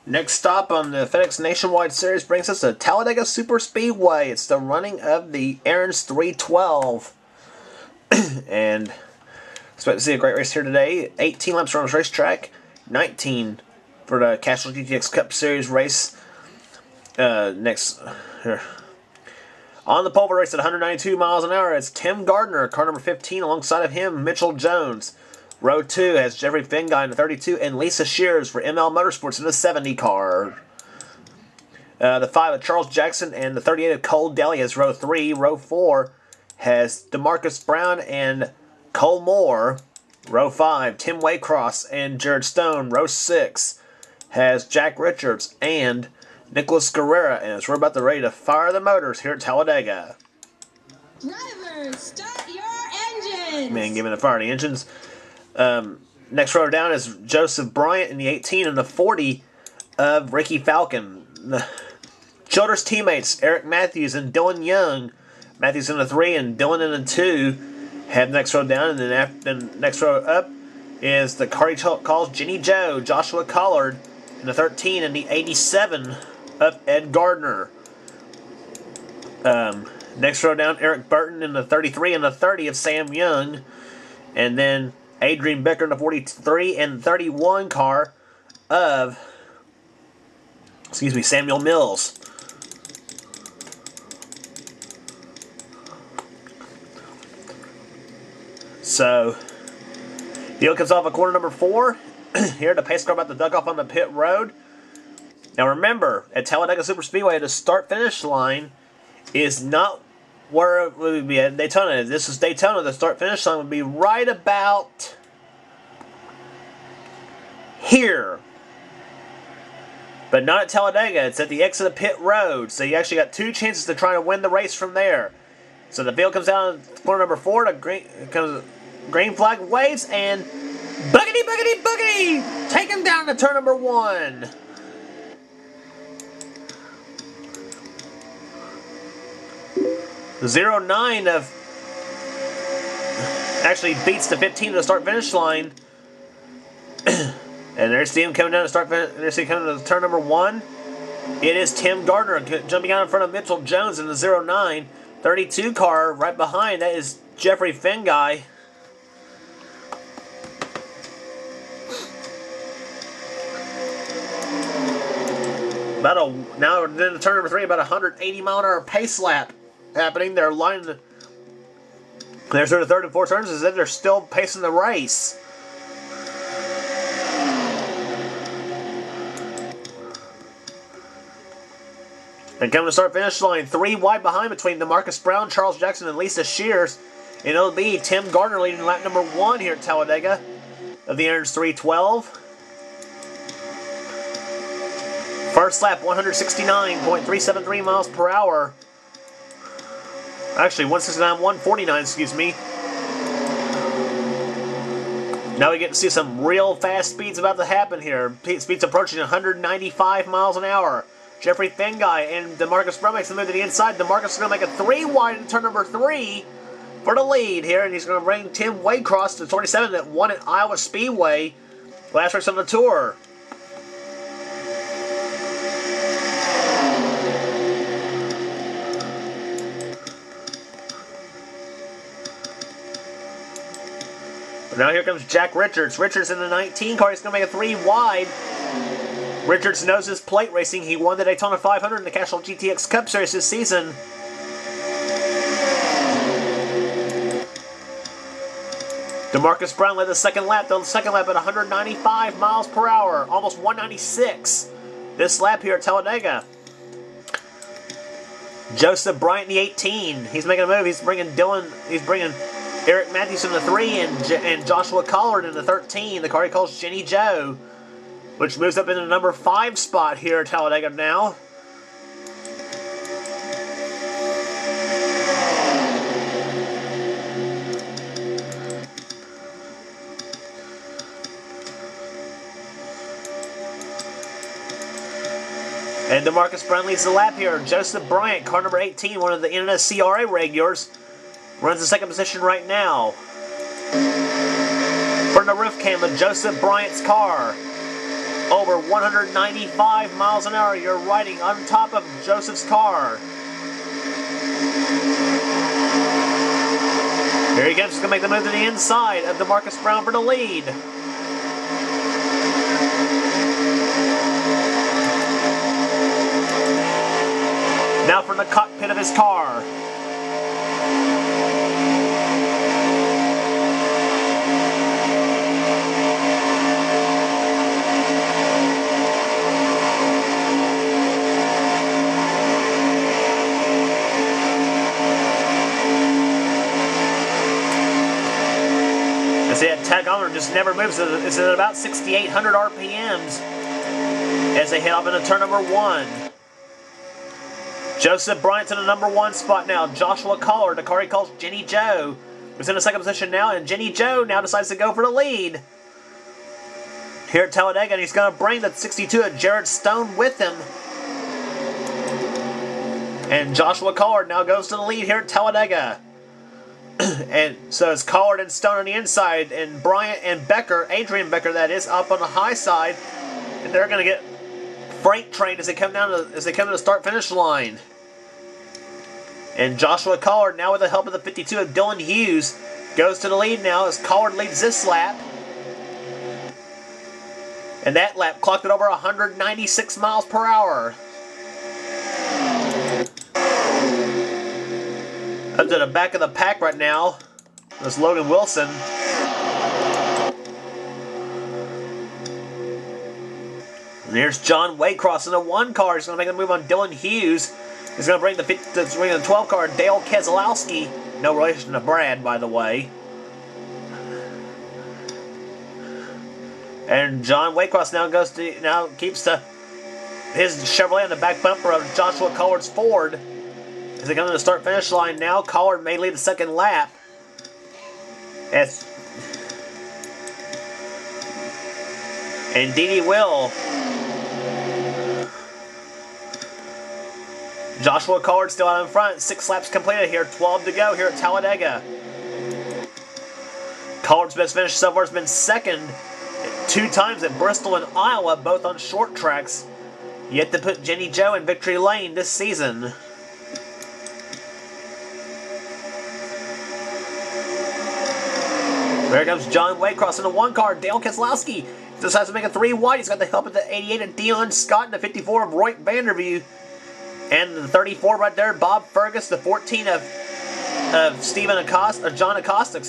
Next stop on the FedEx Nationwide Series brings us to Talladega Super Speedway. It's the running of the Aaron's 312. And expect to see a great race here today. 18 laps around this racetrack, 19 for the Casual GTX Cup Series race. Next, here. On the pole for the race at 192 miles an hour, it's Tim Gardner, car number 15. Alongside of him, Mitchell Jones. Row 2 has Jeffrey Finguy in the 32 and Lisa Shears for ML Motorsports in the 70 car. The 5 of Charles Jackson and the 38 of Cole Daly has row 3. Row 4 has DeMarcus Brown and Cole Moore. Row 5, Tim Waycross and Jared Stone. Row 6 has Jack Richards and Nicholas Guerrera. And so we're about to ready to fire the motors here at Talladega. Drivers, start your engines! Man, giving the fire the engines. Next row down is Joseph Bryant in the 18 and the 40 of Ricky Falcon. The Childress teammates Eric Matthews and Dylan Young. Matthews in the 3 and Dylan in the 2 have the next row down, and then next row up is the car he calls Jenny Joe, Joshua Collard in the 13 and the 87 of Ed Gardner. Next row down, Eric Burton in the 33 and the 30 of Sam Young, and then Adrian Becker in the 43 and 31 car of, Samuel Mills. So, Deal comes off of corner number 4. Here, the pace car about to duck off on the pit road. Now remember, at Talladega Super Speedway, the start-finish line is not where it would be at Daytona. This is Daytona. The start-finish line would be right about here. But not at Talladega. It's at the exit of pit road. So you actually got 2 chances to try to win the race from there. So the field comes down corner number 4. The green flag waves and boogity, boogity, boogity! Take him down to turn number 1. The 09 of actually beats the 15 to the start-finish line. And there's Tim coming down to there's him coming to turn number 1. It is Tim Gardner jumping out in front of Mitchell Jones in the 09. 32 car right behind. That is Jeffrey Finguy. Now then turn number 3, about 180 mile an hour pace lap happening. They're lining there's the third and fourth turns, as if they're still pacing the race. And coming to start finish line, 3 wide behind between DeMarcus Brown, Charles Jackson, and Lisa Shears. And it'll be Tim Gardner leading lap number 1 here at Talladega of the Aaron's 312. First lap, 169.373 miles per hour. Actually, 149, excuse me. Now we get to see some real fast speeds about to happen here. Speeds approaching 195 miles an hour. Jeffrey Finguy and DeMarcus Brown makes the move to the inside. DeMarcus is going to make a 3 wide in turn number 3 for the lead here. And he's going to bring Tim Waycross to 27 that won at Iowa Speedway. Last race on the tour. Now here comes Jack Richards. Richards in the 19 car. He's going to make a 3 wide. Richards knows his plate racing. He won the Daytona 500 in the Casual GTX Cup Series this season. DeMarcus Brown led the second lap. The second lap at 195 miles per hour. Almost 196 this lap here at Talladega. Joseph Bryant in the 18. He's making a move. He's bringing Eric Matthews in the 3 and Joshua Collard in the 13. The car he calls Jenny Joe, which moves up into the number 5 spot here at Talladega now. And DeMarcus Brown leads the lap here. Joseph Bryant, car number 18, one of the NSCRA regulars, runs the second position right now. From the roof cam of Joseph Bryant's car. over 195 miles an hour. You're riding on top of Joseph's car. Here he comes. He's going to make the move to the inside of DeMarcus Brown for the lead. Now from the cockpit of his car. See, that tachometer just never moves. It's at about 6,800 RPMs as they head off into turn number 1. Joseph Bryant's in the number 1 spot now. Joshua Collard, the car he calls Jenny Joe, is in the 2nd position now, and Jenny Joe now decides to go for the lead here at Talladega, and he's going to bring the 62 of Jared Stone with him. And Joshua Collard now goes to the lead here at Talladega. And so it's Collard and Stone on the inside, and Bryant and Becker, Adrian Becker that is, up on the high side, and they're going to get freight trained as they come to the start-finish line. And Joshua Collard, now with the help of the 52 of Dylan Hughes, goes to the lead now as Collard leads this lap. And that lap clocked at over 196 miles per hour. Up to the back of the pack right now is Logan Wilson. And here's John Waycross in the 1 car. He's going to make a move on Dylan Hughes. He's going to bring the 12 car, Dale Keselowski. No relation to Brad, by the way. And John Waycross now keeps his Chevrolet on the back bumper of Joshua Collard's Ford. As they come to the start-finish line now, Collard may lead the 2nd lap. Indeed he will. Joshua Collard still out in front. 6 laps completed here. 12 to go here at Talladega. Collard's best finish so far has been 2nd 2 times at Bristol and Iowa, both on short tracks. Yet to put Jenny Joe in victory lane this season. There comes John Waycross in the 1 car. Dale Keselowski decides to make a 3 wide. He's got the help of the 88 of Dion Scott and the 54 of Roy Vandervue. And the 34 right there, Bob Fergus. The 14 of Stephen Acosta, or John Acosta,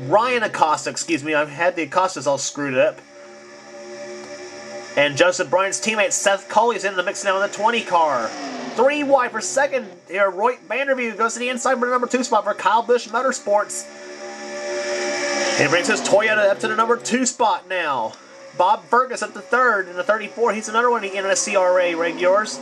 Ryan Acosta, excuse me. I've had the Acostas all screwed up. And Joseph Bryant's teammate Seth Coley's in the mix now in the 20 car. 3 wide for 2nd here. Roy Vandervue goes to the inside for the number 2 spot for Kyle Busch Motorsports. And he brings his Toyota up to the number 2 spot now. Bob Fergus up to 3rd in the 34. He's another one in a CRA regulars.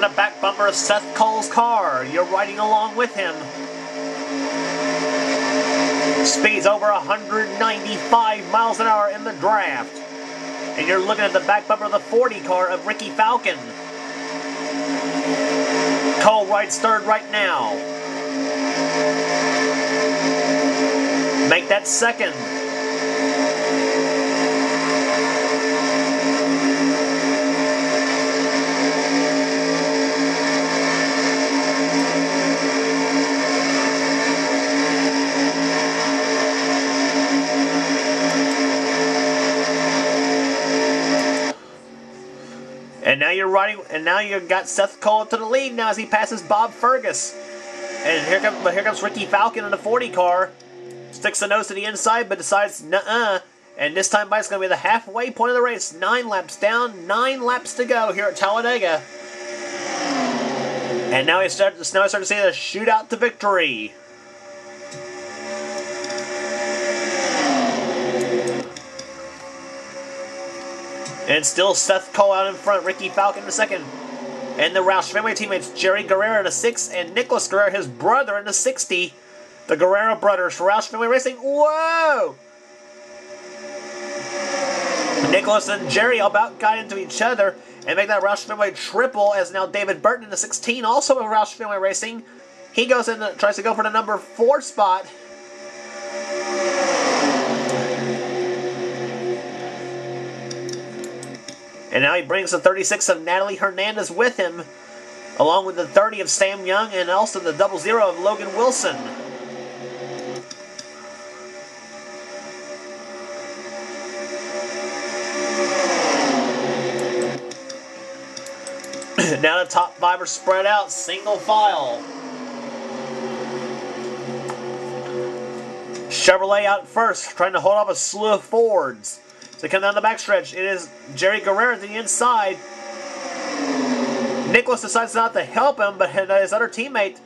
The back bumper of Seth Cole's car. You're riding along with him. Speeds over 195 miles an hour in the draft. And you're looking at the back bumper of the 40 car of Ricky Falcon. Cole rides 3rd right now. Make that 2nd. And now you're riding, and now you've got Seth Cole to the lead now as he passes Bob Fergus. And here comes Ricky Falcon in the 40 car. Sticks the nose to the inside, but decides, nuh-uh. And this time by it's going to be the halfway point of the race. 9 laps down, 9 laps to go here at Talladega. And now I start to see the shootout to victory. And still Seth Cole out in front, Ricky Falcon in 2nd. And the Roush family teammates Jerry Guerrero in the 6 and Nicholas Guerrero, his brother, in the 60. The Guerrero brothers for Roush family racing. Whoa! Nicholas and Jerry about got into each other and make that Roush family triple, as now David Burton in the 16, also in Roush family racing. He goes in, tries to go for the number 4 spot. And now he brings the 36 of Natalie Hernandez with him, along with the 30 of Sam Young and also the 00 of Logan Wilson. Now the top 5 are spread out, single file. Chevrolet out first, trying to hold off a slew of Fords. They come down the backstretch. It is Jerry Guerrero to the inside. Nicholas decides not to help him, but his other teammate,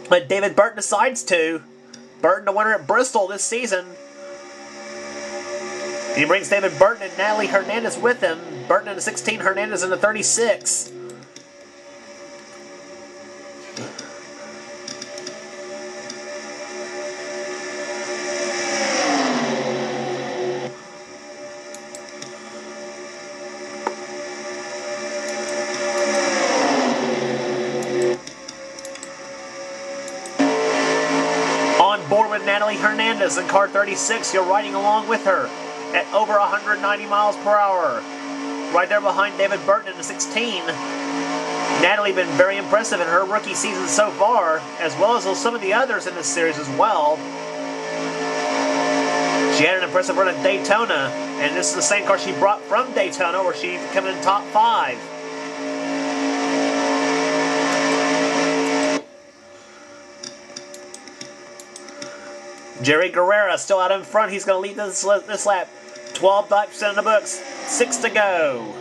David Burton, decides to. Burton, the winner at Bristol this season. He brings David Burton and Natalie Hernandez with him. Burton in the 16, Hernandez in the 36. Board with Natalie Hernandez in car 36. You're riding along with her at over 190 miles per hour. Right there behind David Burton in the 16. Natalie been very impressive in her rookie season so far, as well as some of the others in this series as well. She had an impressive run at Daytona, and this is the same car she brought from Daytona, where she came in top 5. Jerry Guerrero still out in front. He's going to lead this lap. 12 laps in the books. 6 to go.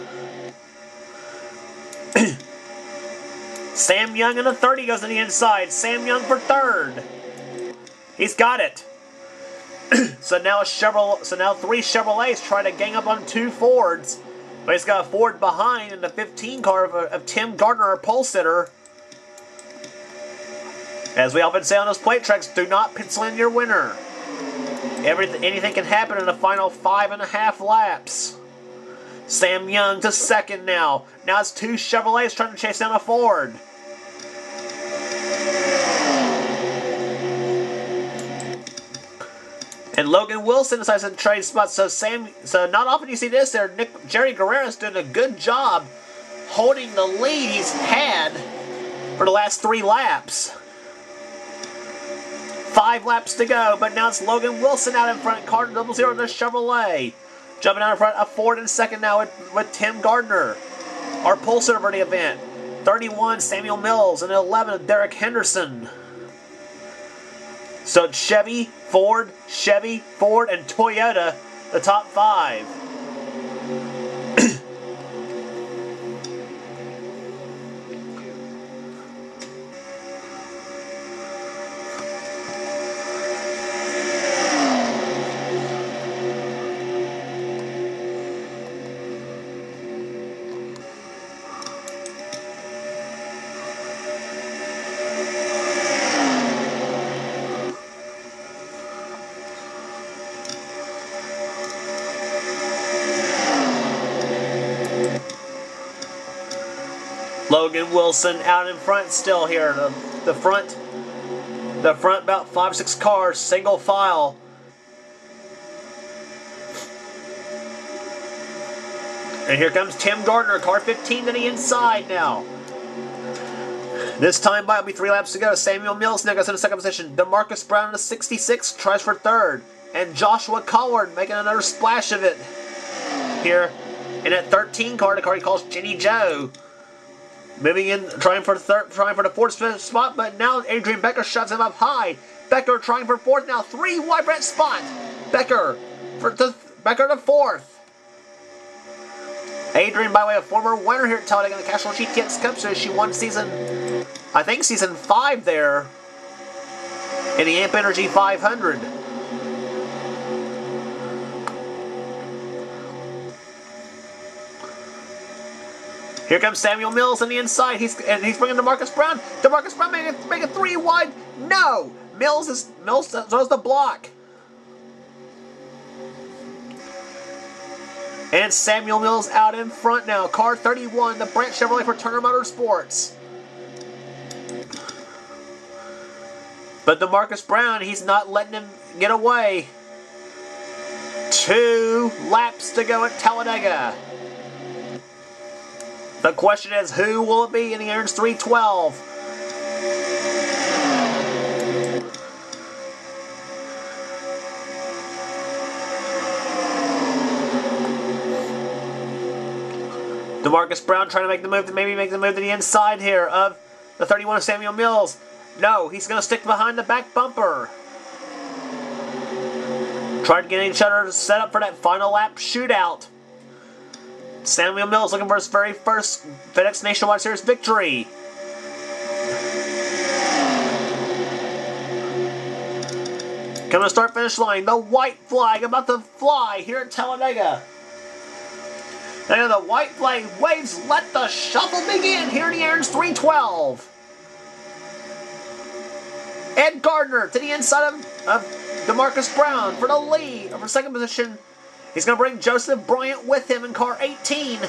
Sam Young in the 30 goes to the inside. Sam Young for 3rd. He's got it. So now 3 Chevrolets try to gang up on 2 Fords. But he's got a Ford behind in the 15 car of Tim Gardner, a pole sitter. As we often say on those plate tracks, do not pencil in your winner. Anything can happen in the final 5.5 laps. Sam Young to 2nd now. Now it's 2 Chevrolets trying to chase down a Ford. And Logan Wilson decides to trade spots. So not often you see this there. Jerry Guerrero's doing a good job holding the lead he's had for the last 3 laps. 5 laps to go, but now it's Logan Wilson out in front. Car 00 to Chevrolet. Jumping out in front, a Ford in 2nd now with Tim Gardner. Our pole sitter for the event. 31, Samuel Mills, and 11, Derek Henderson. So it's Chevy, Ford, and Toyota, the top 5. Logan Wilson out in front still here. The front about 5-6 cars, single file. And here comes Tim Gardner, car 15 to the inside now. This time by will be 3 laps to go. Samuel Mills now goes in the 2nd position. DeMarcus Brown in the 66 tries for 3rd. And Joshua Collard making another splash of it here. In that 13 car, the car he calls Jenny Joe. Moving in, trying for the 4th spot, but now Adrian Becker shoves him up high. Becker trying for 4th now, 3 wide right spot. Becker to 4th. Adrian, by way of former winner here at Talladega in the Castrol GTX Cup Series, she won season 5 there in the Amp Energy 500. Here comes Samuel Mills on the inside. He's bringing DeMarcus Brown. DeMarcus Brown make it 3 wide. No, Mills throws the block. And Samuel Mills out in front now. Car 31, the Brandt Chevrolet for Turner Motorsports. But DeMarcus Brown, he's not letting him get away. 2 laps to go at Talladega. The question is, who will it be in the Aaron's 312? DeMarcus Brown trying to make the move, maybe make the move to the inside here of the 31 of Samuel Mills. No, he's going to stick behind the back bumper. Trying to get each other set up for that final lap shootout. Samuel Mills looking for his very first FedEx Nationwide Series victory. Coming to start finish line, the white flag about to fly here at Talladega. And the white flag waves, let the shuffle begin here in the Aaron's 312. Ed Gardner to the inside of DeMarcus Brown for the lead, or for second position. He's going to bring Joseph Bryant with him in car 18.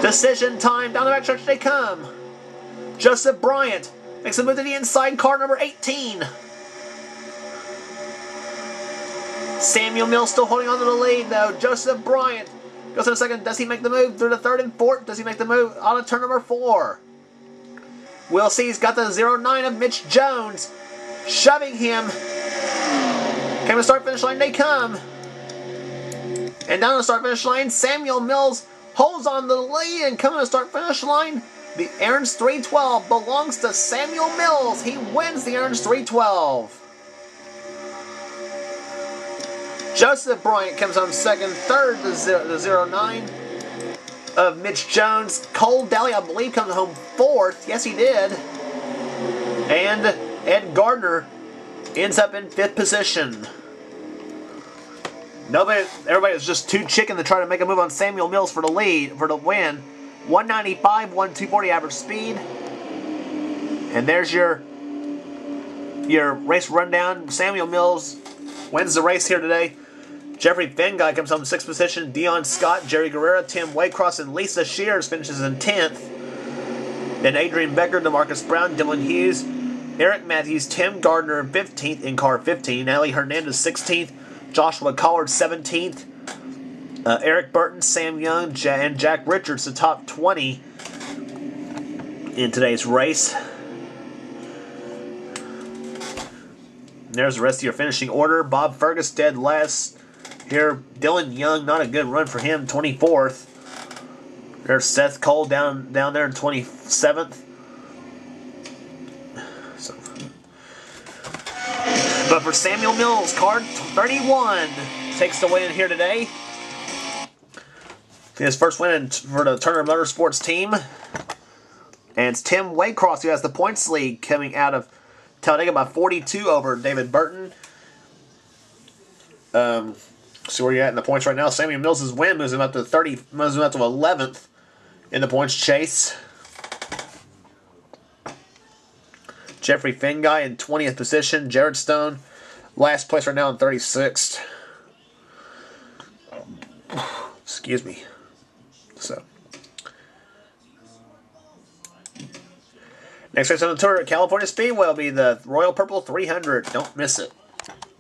Decision time, down the backstretch they come. Joseph Bryant makes a move to the inside, car number 18. Samuel Mills still holding on to the lead though. Joseph Bryant goes in a second. Does he make the move through the third and fourth? Does he make the move out of turn number 4? We'll see. He's got the 09 of Mitch Jones shoving him. Coming to start finish line they come. And down the start finish line, Samuel Mills holds on to the lead, and coming to start finish line, the Aaron's 312 belongs to Samuel Mills. He wins the Aaron's 312. Joseph Bryant comes on second, third the 09 of Mitch Jones. Cole Daly, I believe, comes home fourth. Yes, he did. And Ed Gardner ends up in 5th position. Everybody was just too chicken to try to make a move on Samuel Mills for the lead, for the win. 195, 240 average speed. And there's your race rundown. Samuel Mills wins the race here today. Jeffrey Fenguy comes home in 6th position. Dion Scott, Jerry Guerrera, Tim Waycross, and Lisa Shears finishes in 10th. Then Adrian Becker, DeMarcus Brown, Dylan Hughes, Eric Matthews, Tim Gardner 15th in car 15. Ali Hernandez 16th. Joshua Collard 17th. Eric Burton, Sam Young, and Jack Richards the top 20 in today's race. And there's the rest of your finishing order. Bob Fergus dead last. Here, Dylan Young, not a good run for him, 24th. There's Seth Cole down there in 27th. So. But for Samuel Mills, car 31 takes the win here today. His first win for the Turner Motorsports team. And it's Tim Waycross who has the points lead, coming out of Talladega by 42 over David Burton. See where you're at in the points right now. Samuel Mills' win moves him up to 11th in the points chase. Jeffrey Fenguy in 20th position. Jared Stone, last place right now in 36th. Excuse me. So, next race on the tour at California Speedway will be the Royal Purple 300. Don't miss it.